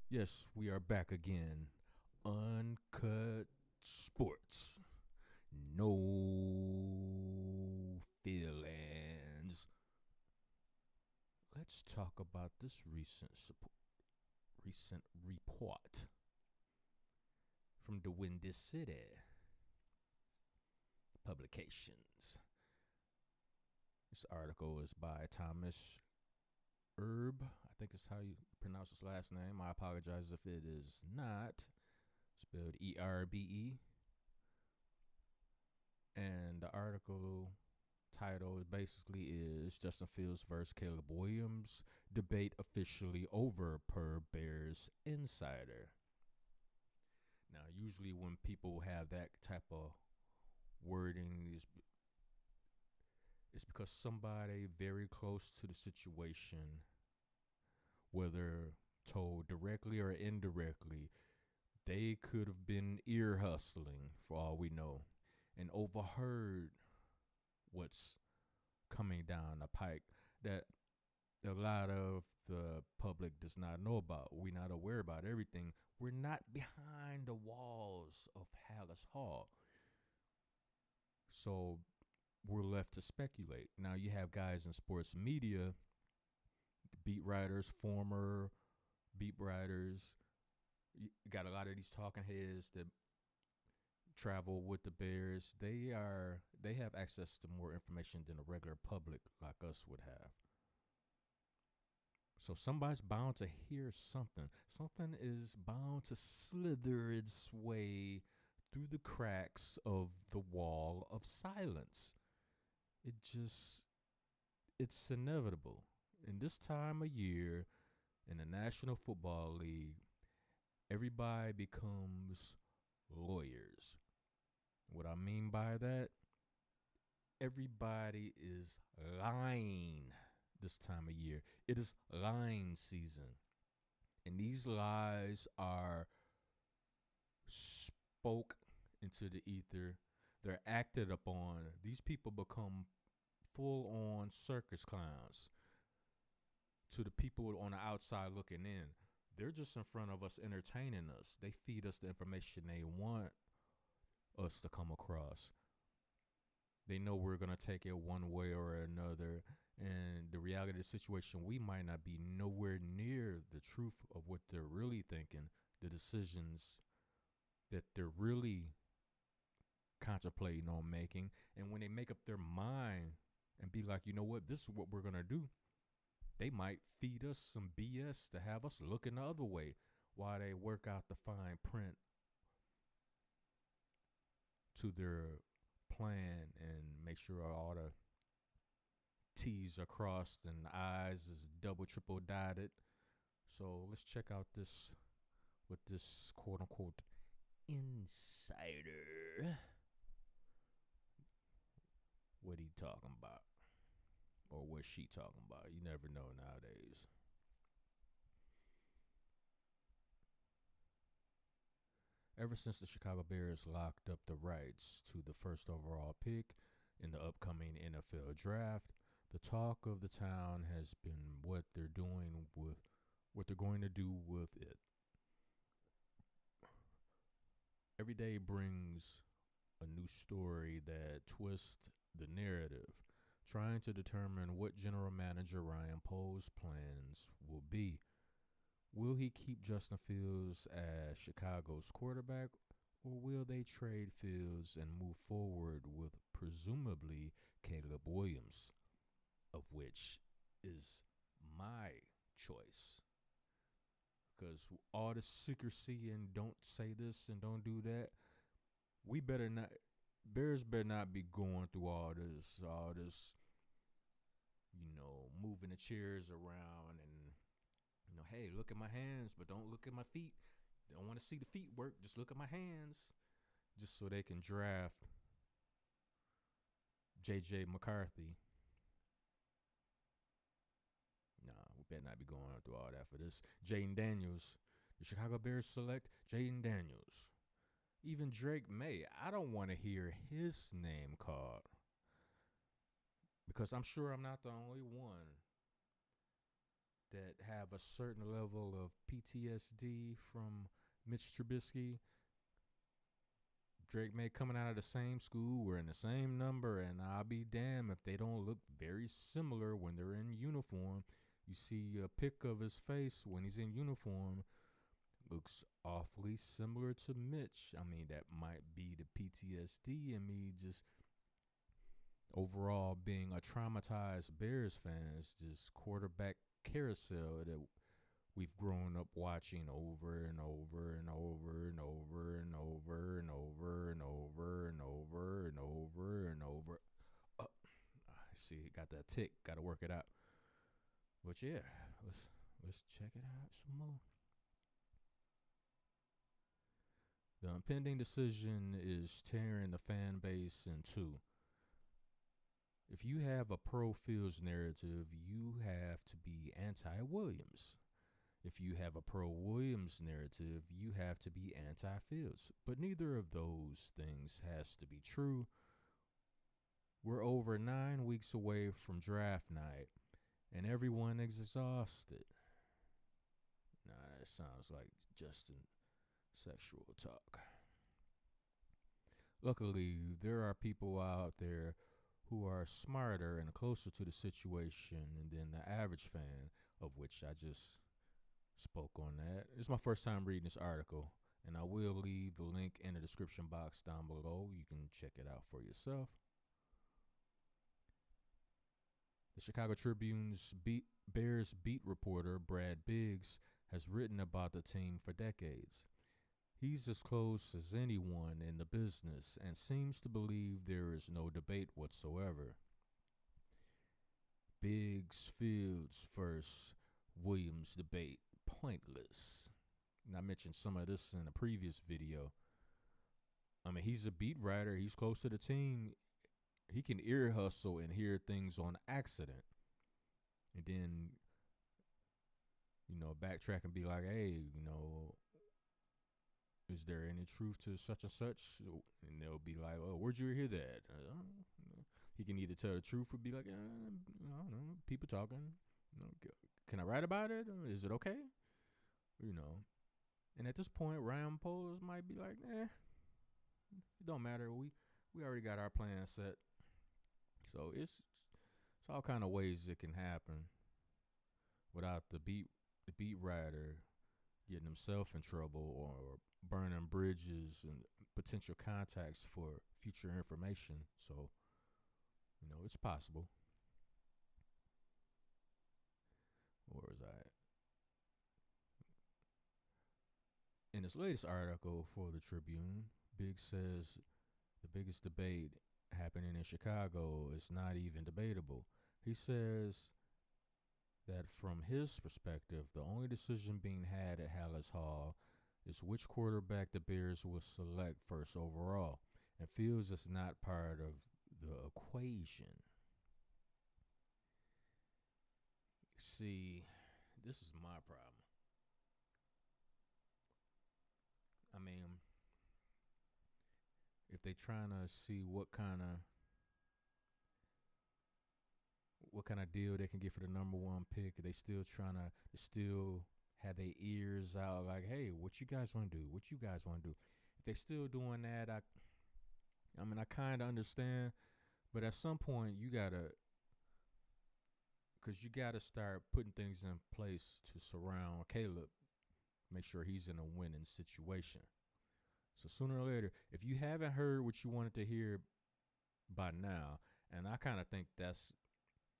Yes, we are back again. Uncut sports. No feelings. Let's talk about this recent report from the Windy City publications. This article is by Thomas Erb. I think it's how you pronounce his last name. I apologize if it is not. Spelled ERBE. And the article title basically is Justin Fields versus Caleb Williams debate officially over per Bears Insider. Now, usually when people have that type of wording, it's because somebody very close to the situation, whether told directly or indirectly, they could have been ear hustling for all we know and overheard what's coming down the pike that a lot of the public does not know about. We're not aware about everything. We're not behind the walls of Hallis Hall. So we're left to speculate. Now you have guys in sports media, beat writers, former beat writers. You got a lot of these talking heads that travel with the Bears. They have access to more information than a regular public like us would have. So somebody's bound to hear something. Something is bound to slither its way through the cracks of the wall of silence. It's inevitable. In this time of year in the National Football League, everybody becomes lawyers. What I mean by that, everybody is lying this time of year. It is lying season. And these lies are spoke into the ether. They're acted upon. These people become full on circus clowns to the people on the outside looking in. They're just in front of us entertaining us. They feed us the information they want us to come across. They know we're going to take it one way or another. And the reality of the situation, we might not be nowhere near the truth of what they're really thinking, the decisions that they're really contemplating on making. And when they make up their mind and be like, you know what, this is what we're going to do, they might feed us some BS to have us looking the other way while they work out the fine print to their plan and make sure all the T's are crossed and the I's is double, triple dotted. So let's check out this with this quote unquote insider. What he talking about? Or what she talking about? You never know nowadays. Ever since the Chicago Bears locked up the rights to the first overall pick in the upcoming NFL draft, the talk of the town has been what they're going to do with it. Every day brings a new story that twists the narrative, trying to determine what general manager Ryan Poles' plans will be. Will he keep Justin Fields as Chicago's quarterback, or will they trade Fields and move forward with presumably Caleb Williams, of which is my choice? Because all the secrecy and don't say this and don't do that, we better not. Bears better not be going through all this, moving the chairs around and hey, look at my hands, but don't look at my feet. They don't want to see the feet work. Just look at my hands, just so they can draft J.J. McCarthy. Nah, we better not be going through all that for this. Jaden Daniels. The Chicago Bears select Jaden Daniels. Even Drake May. I don't want to hear his name called, because I'm sure I'm not the only one that have a certain level of PTSD from Mitch Trubisky. Drake May coming out of the same school, we're in the same number, and I'll be damned if they don't look very similar when they're in uniform. You see a pic of his face when he's in uniform, looks awfully similar to Mitch. I mean, that might be the PTSD in me just overall being a traumatized Bears fan. It's just quarterback carousel that we've grown up watching over and over and over and over and over and over and over and over and over and over. I see, got that tick. Got to work it out. But yeah, let's check it out some more. The impending decision is tearing the fan base in two. If you have a pro Fields narrative, you have to be anti-Williams. If you have a pro Williams narrative, you have to be anti-Fields. But neither of those things has to be true. We're over 9 weeks away from draft night, and everyone is exhausted. Nah, that sounds like Justin sexual talk. Luckily, there are people out there who are smarter and closer to the situation than the average fan, of which I just spoke on that. It's my first time reading this article, and I will leave the link in the description box down below. You can check it out for yourself. The Chicago Tribune's Bears beat reporter Brad Biggs has written about the team for decades. He's as close as anyone in the business and seems to believe there is no debate whatsoever. Biggs Fields versus Williams debate pointless. And I mentioned some of this in a previous video. I mean, he's a beat writer. He's close to the team. He can ear hustle and hear things on accident. And then, backtrack and be like, hey, is there any truth to such and such? And they'll be like, oh, where'd you hear that? He can either tell the truth or be like, I don't know, people talking. Can I write about it? Is it okay? And at this point, Ryan Poles might be like, it don't matter. We already got our plan set. So it's all kind of ways it can happen without the beat writer getting himself in trouble or burning bridges and potential contacts for future information. So, it's possible. Where was I at? In his latest article for the Tribune, Biggs says the biggest debate happening in Chicago is not even debatable. He says that from his perspective, the only decision being had at Halas Hall is which quarterback the Bears will select first overall, and Fields is not part of the equation. See, this is my problem. I mean, if they trying to see what kind of deal they can get for the number one pick, they still trying to still have their ears out like, hey, what you guys want to do? What you guys want to do? If they still doing that, I mean, I kind of understand, but at some point you got to start putting things in place to surround Caleb, make sure he's in a winning situation. So sooner or later, if you haven't heard what you wanted to hear by now, and I kind of think that's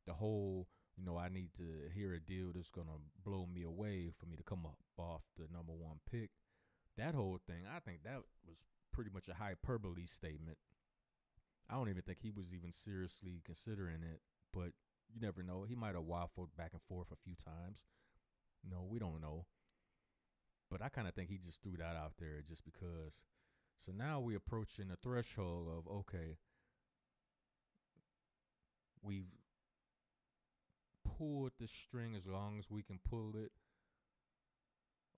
the whole, I need to hear a deal that's going to blow me away for me to come up off the number one pick. That whole thing, I think that was pretty much a hyperbole statement. I don't even think he was even seriously considering it, but you never know. He might have waffled back and forth a few times. We don't know. But I kind of think he just threw that out there just because. So now we're approaching the threshold of, okay, we've pulled the string as long as we can pull it,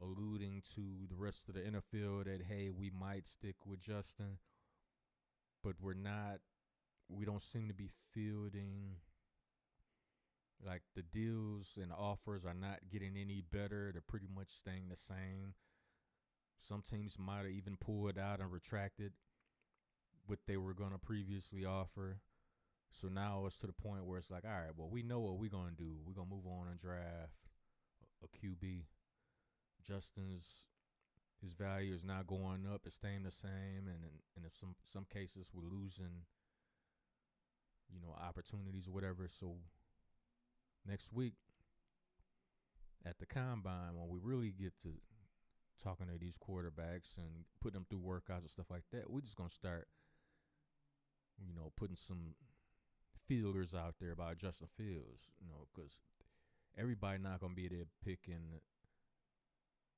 alluding to the rest of the NFL that, hey, we might stick with Justin, but we don't seem to be fielding Like the deals and offers are not getting any better. They're pretty much staying the same. Some teams might have even pulled out and retracted what they were going to previously offer. So now it's to the point where it's like, all right, well, we know what we're going to do. We're going to move on and draft a QB. Justin's his value is not going up; it's staying the same, and if some cases we're losing, opportunities or whatever. So next week at the combine, when we really get to talking to these quarterbacks and putting them through workouts and stuff like that, we're just gonna start, putting some feelers out there about Justin Fields, because everybody not gonna be there picking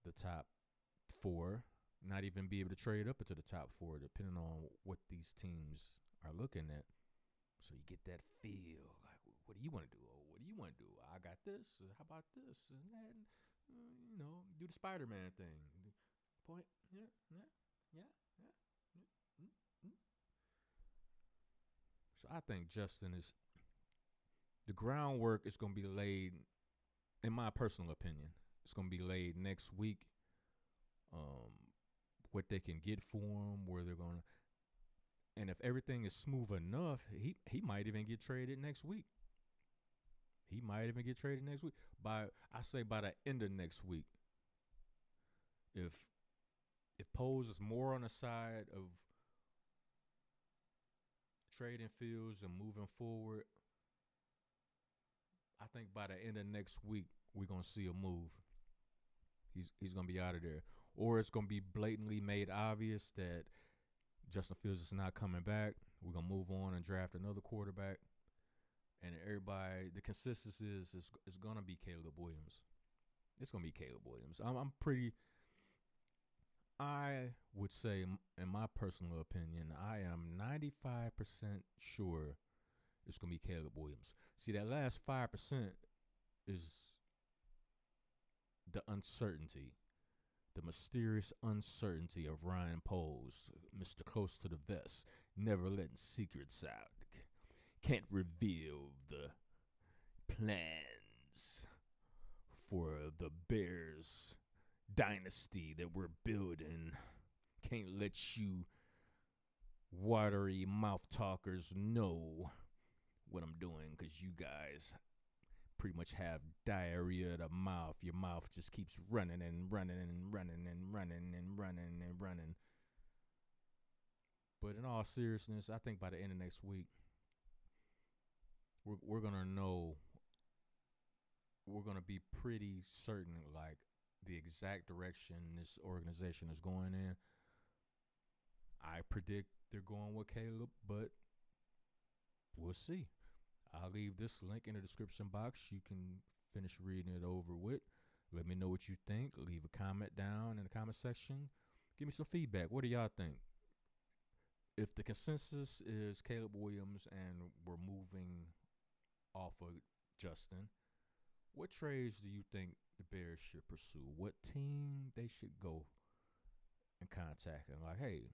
the top four, not even be able to trade up into the top four, depending on what these teams are looking at. So you get that feel like, what do you want to do? Oh, what do you want to do? I got this. How about this? And that, do the Spider-Man thing. Point. Yeah, yeah, yeah, yeah. Mm. So I think Justin is, the groundwork is going to be laid, in my personal opinion, it's going to be laid next week. What they can get for him, where they're going to, and if everything is smooth enough, he might even get traded next week. He might even get traded next week. By the end of next week. If Poles is more on the side of trading Fields and moving forward, I think by the end of next week we're gonna see a move. He's gonna be out of there, or it's gonna be blatantly made obvious that Justin Fields is not coming back. We're gonna move on and draft another quarterback, and everybody, the consensus is it's gonna be Caleb Williams. It's gonna be Caleb Williams. I would say, in my personal opinion, I am 95% sure it's going to be Caleb Williams. See, that last 5% is the uncertainty, the mysterious uncertainty of Ryan Poles, Mr. Close to the Vest, never letting secrets out. Can't reveal the plans for the Bears dynasty that we're building. Can't let you watery mouth talkers know what I'm doing, because you guys pretty much have diarrhea of the mouth. Your mouth just keeps running and running and running and running and running and running. But in all seriousness, I think by the end of next week, we're gonna know. We're gonna be pretty certain, like, the exact direction this organization is going in. I predict they're going with Caleb, but we'll see. I'll leave this link in the description box. You can finish reading it over with. Let me know what you think. Leave a comment down in the comment section. Give me some feedback. What do y'all think? If the consensus is Caleb Williams and we're moving off of Justin, what trades do you think the Bears should pursue? What team they should go and contact? And like, hey,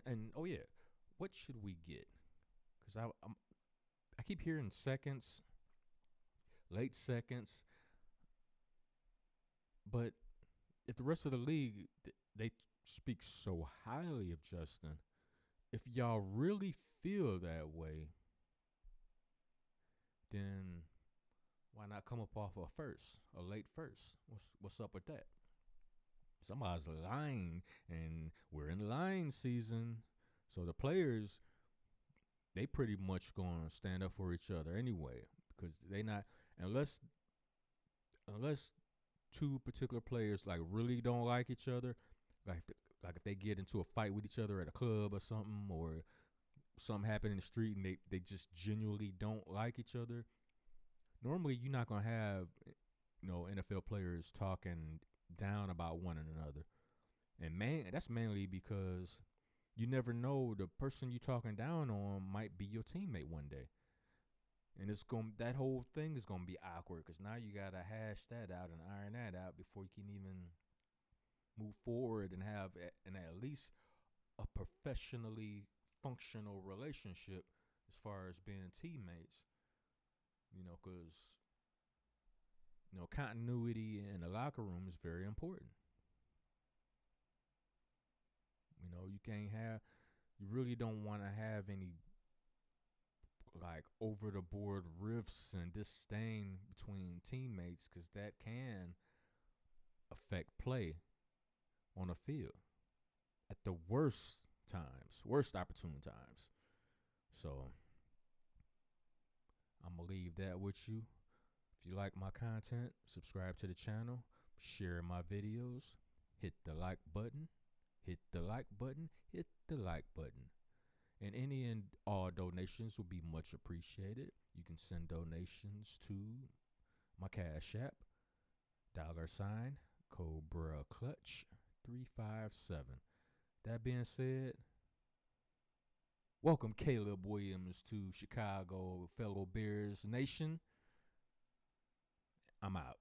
and oh yeah, what should we get? Because I keep hearing seconds, late seconds, but if the rest of the league, they speak so highly of Justin, if y'all really feel that way, then why not come up off a late first? What's up with that? Somebody's lying, and we're in line season, so the players, they pretty much gonna stand up for each other anyway, because they not, unless two particular players like really don't like each other, like if they get into a fight with each other at a club or something, or something happened in the street and they just genuinely don't like each other. Normally, you're not gonna have NFL players talking down about one another, and that's mainly because you never know, the person you talking down on might be your teammate one day, and that whole thing is gonna be awkward, because now you gotta hash that out and iron that out before you can even move forward and have at least a professionally functional relationship as far as being teammates. Because continuity in the locker room is very important. You can't have, you really don't want to have any like over the board rifts and disdain between teammates, because that can affect play on the field at the worst times, worst opportune times. So I'm going to leave that with you. If you like my content, subscribe to the channel, share my videos, hit the like button, hit the like button, hit the like button. And any and all donations will be much appreciated. You can send donations to my Cash App, $ Cobra Clutch 357. That being said, welcome Caleb Williams to Chicago, fellow Bears Nation. I'm out.